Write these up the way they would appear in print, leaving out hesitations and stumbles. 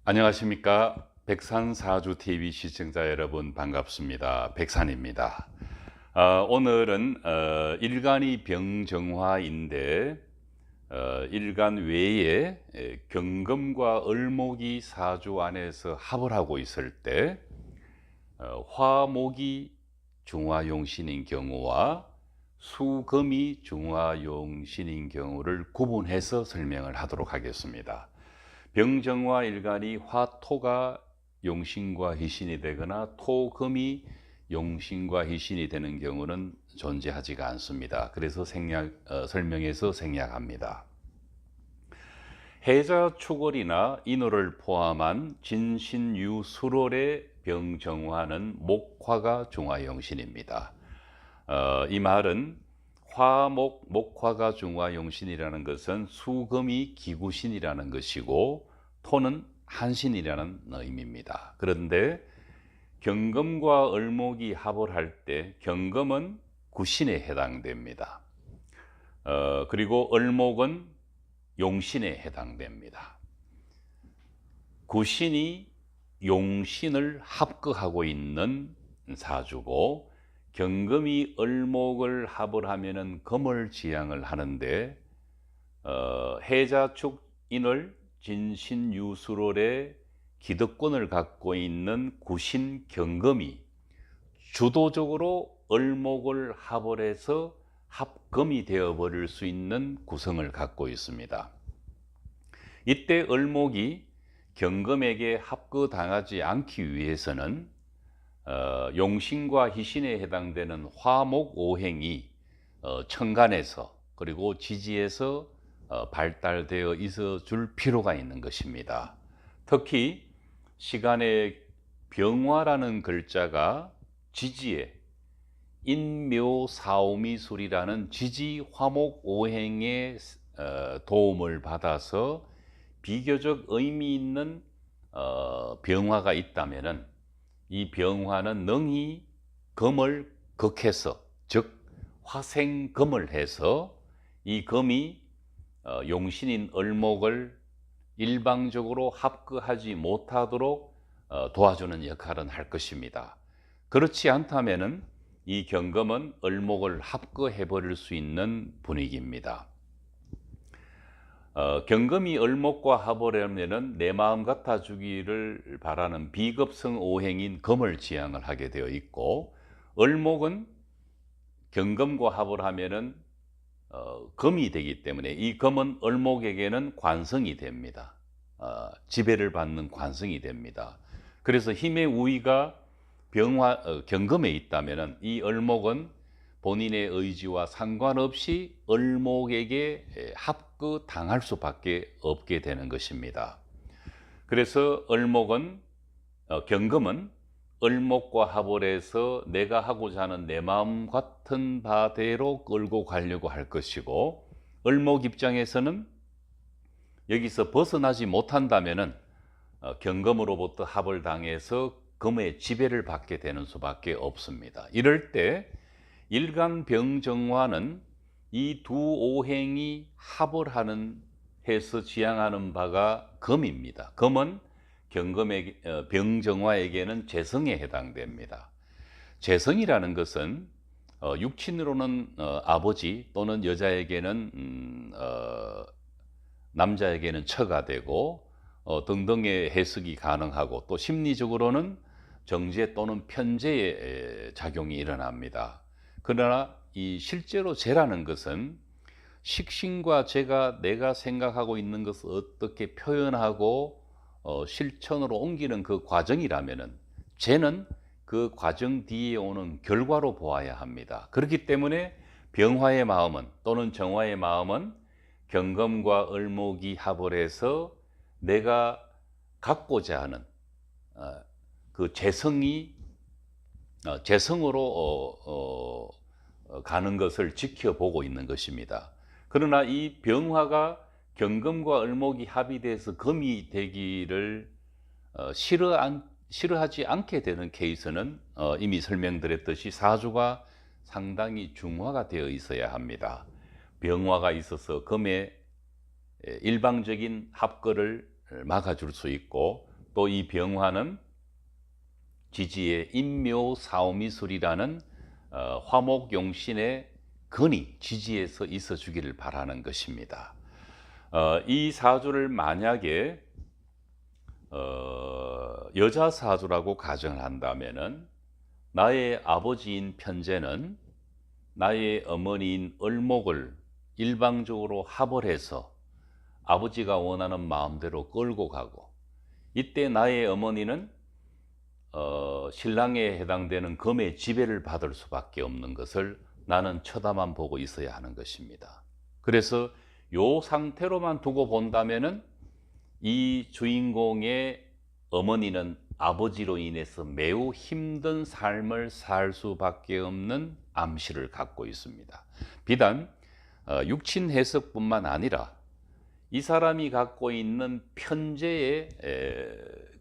안녕하십니까. 백산사주TV 시청자 여러분 반갑습니다. 백산입니다. 오늘은 일간이 병정화인데 일간 외에 경금과 을목이 사주 안에서 합을 하고 있을 때 화목이 중화용신인 경우와 수금이 중화용신인 경우를 구분해서 설명을 하도록 하겠습니다. 병정화 일간이 화토가 용신과 희신이 되거나 토금이 용신과 희신이 되는 경우는 존재하지가 않습니다. 그래서 설명해서 생략합니다. 해자 축월이나 인월을 포함한 진신유술월의 병정화는 목화가 중화용신입니다. 이 말은 화목 목화가 중화용신이라는 것은 수금이 기구신이라는 것이고 토는 한신이라는 의미입니다. 그런데 경금과 을목이 합을 할 때 경금은 구신에 해당됩니다. 그리고 을목은 용신에 해당됩니다. 구신이 용신을 합거하고 있는 사주고 경금이 을목을 합을 하면은 금을 지향을 하는데 해자축 인월 진신유술월의 기득권을 갖고 있는 구신 경금이 주도적으로 을목을 합을 해서 합금이 되어버릴 수 있는 구성을 갖고 있습니다. 이때 을목이 경금에게 합거당하지 않기 위해서는 용신과 희신에 해당되는 화목 오행이 천간에서 그리고 지지에서 발달되어 있어 줄 필요가 있는 것입니다. 특히 시간의 병화라는 글자가 지지에 인묘사오미술이라는 지지 화목 오행의 도움을 받아서 비교적 의미 있는 병화가 있다면은 이 병화는 능히 금을 극해서, 즉 화생금을 해서 이 금이 용신인 을목을 일방적으로 합거하지 못하도록 도와주는 역할은 할 것입니다. 그렇지 않다면은 이 경금은 을목을 합거해 버릴 수 있는 분위기입니다. 경금이 을목과 합을 하면은 내 마음 같아 주기를 바라는 비급성 오행인 금을 지향을 하게 되어 있고, 을목은 경금과 합을 하면은 금이 되기 때문에 이 금은 을목에게는 관성이 됩니다. 지배를 받는 관성이 됩니다. 그래서 힘의 우위가 경금에 있다면은 이 을목은 본인의 의지와 상관없이 을목에게 합거당할 수밖에 없게 되는 것입니다. 그래서 경금은 을목과 합을 해서 내가 하고자 하는 내 마음 같은 바대로 끌고 가려고 할 것이고, 을목 입장에서는 여기서 벗어나지 못한다면은 경금으로부터 합을 당해서 금의 지배를 받게 되는 수밖에 없습니다. 이럴 때 일간병정화는 이 두 오행이 합을 해서 지향하는 바가 금입니다. 금은 병정화에게는 재성에 해당됩니다. 재성이라는 것은 육친으로는 아버지 또는 여자에게는 남자에게는 처가 되고 등등의 해석이 가능하고, 또 심리적으로는 정제 또는 편제의 작용이 일어납니다. 그러나 이 실제로 재라는 것은 식신과 재가 내가 생각하고 있는 것을 어떻게 표현하고 실천으로 옮기는 그 과정이라면은 재는 그 과정 뒤에 오는 결과로 보아야 합니다. 그렇기 때문에 병화의 마음은 또는 정화의 마음은 경금과 을목이 합을 해서 내가 갖고자 하는 그 재성으로 가는 것을 지켜보고 있는 것입니다. 그러나 이 병화가 경금과 을목이 합의돼서 금이 되기를 싫어하지 않게 되는 케이스는 이미 설명드렸듯이 사주가 상당히 중화가 되어 있어야 합니다. 병화가 있어서 금의 일방적인 합거를 막아줄 수 있고, 또 이 병화는 지지의 인묘사오미술이라는 화목용신의 근이 지지에서 있어 주기를 바라는 것입니다. 이 사주를 만약에 여자 사주라고 가정을 한다면은 나의 아버지인 편재는 나의 어머니인 을목을 일방적으로 합을 해서 아버지가 원하는 마음대로 끌고 가고, 이때 나의 어머니는 신랑에 해당되는 금의 지배를 받을 수밖에 없는 것을 나는 쳐다만 보고 있어야 하는 것입니다. 그래서 이 상태로만 두고 본다면은 이 주인공의 어머니는 아버지로 인해서 매우 힘든 삶을 살 수밖에 없는 암시를 갖고 있습니다. 비단 육친 해석뿐만 아니라 이 사람이 갖고 있는 편재의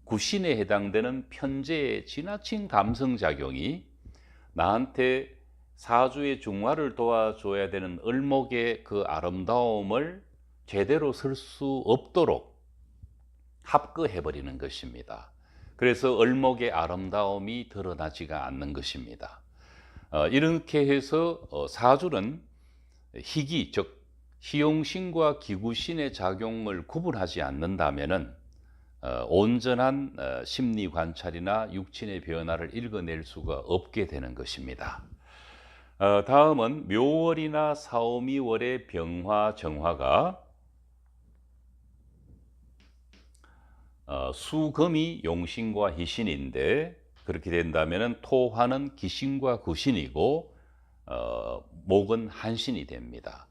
구신에 해당되는 편재의 지나친 감성작용이 나한테 사주의 중화를 도와줘야 되는 을목의 그 아름다움을 제대로 쓸 수 없도록 합거해버리는 것입니다. 그래서 을목의 아름다움이 드러나지가 않는 것입니다. 이렇게 해서 사주는 희기, 즉 희용신과 기구신의 작용을 구분하지 않는다면은 온전한 심리 관찰이나 육친의 변화를 읽어낼 수가 없게 되는 것입니다. 다음은 묘월이나 사오미월의 병화, 정화가 수금이 용신과 희신인데, 그렇게 된다면 토화는 기신과 구신이고 목은 한신이 됩니다.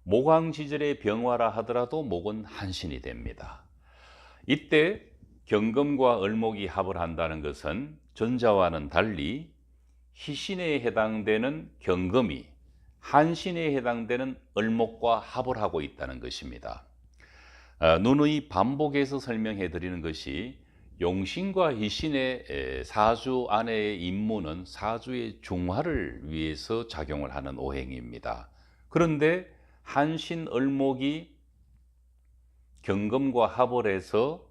목왕지절의 병화라 하더라도 목은 한신이 됩니다. 이때 경금과 을목이 합을 한다는 것은 전자와는 달리 희신에 해당되는 경금이 한신에 해당되는 을목과 합을 하고 있다는 것입니다. 누누이 반복해서 설명해 드리는 것이 용신과 희신의 사주 안의 임무는 사주의 중화를 위해서 작용을 하는 오행입니다. 그런데 한신 을목이 경금과 합을 해서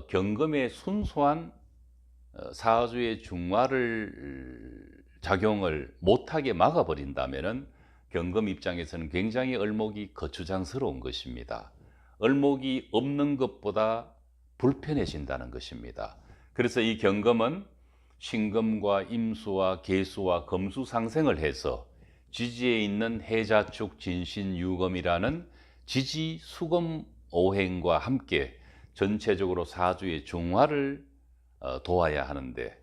경금의 순수한 사주의 중화를 작용을 못하게 막아버린다면 경금 입장에서는 굉장히 을목이 거추장스러운 것입니다. 을목이 없는 것보다 불편해진다는 것입니다. 그래서 이 경금은 신금과 임수와 계수와 금수 상생을 해서 지지에 있는 해자축 진신유금이라는 지지 수금 오행과 함께 전체적으로 사주의 중화를 도와야 하는데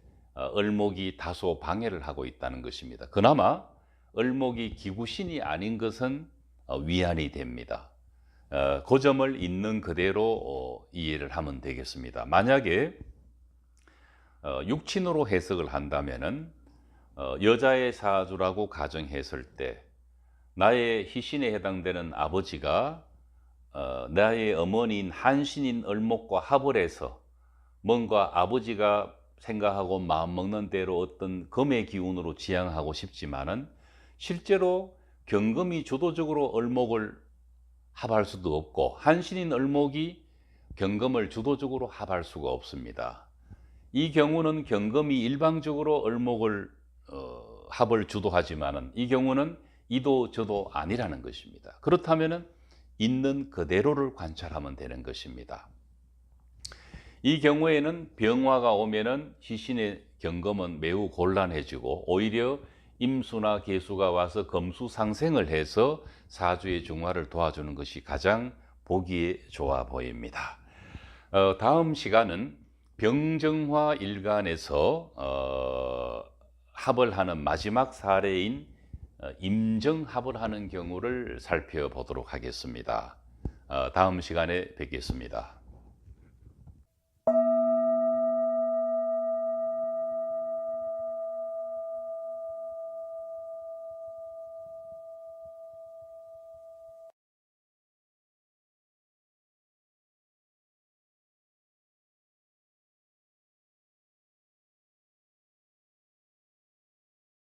을목이 다소 방해를 하고 있다는 것입니다. 그나마 을목이 기구신이 아닌 것은 위안이 됩니다. 그 점을 있는 그대로 이해를 하면 되겠습니다. 만약에 육친으로 해석을 한다면은 여자의 사주라고 가정했을 때 나의 희신에 해당되는 아버지가 나의 어머니인 한신인 을목과 합을 해서 뭔가 아버지가 생각하고 마음먹는 대로 어떤 금의 기운으로 지향하고 싶지만은 실제로 경금이 주도적으로 을목을 합할 수도 없고 한신인 을목이 경금을 주도적으로 합할 수가 없습니다. 이 경우는 경금이 일방적으로 을목을 합을 주도하지만은 이 경우는 이도 저도 아니라는 것입니다. 그렇다면은 있는 그대로를 관찰하면 되는 것입니다. 이 경우에는 병화가 오면은 희신의 경금은 매우 곤란해지고 오히려 임수나 계수가 와서 금수 상생을 해서 사주의 중화를 도와주는 것이 가장 보기에 좋아 보입니다. 다음 시간은 병정화 일간에서 합을 하는 마지막 사례인 임정합을 하는 경우를 살펴보도록 하겠습니다. 다음 시간에 뵙겠습니다.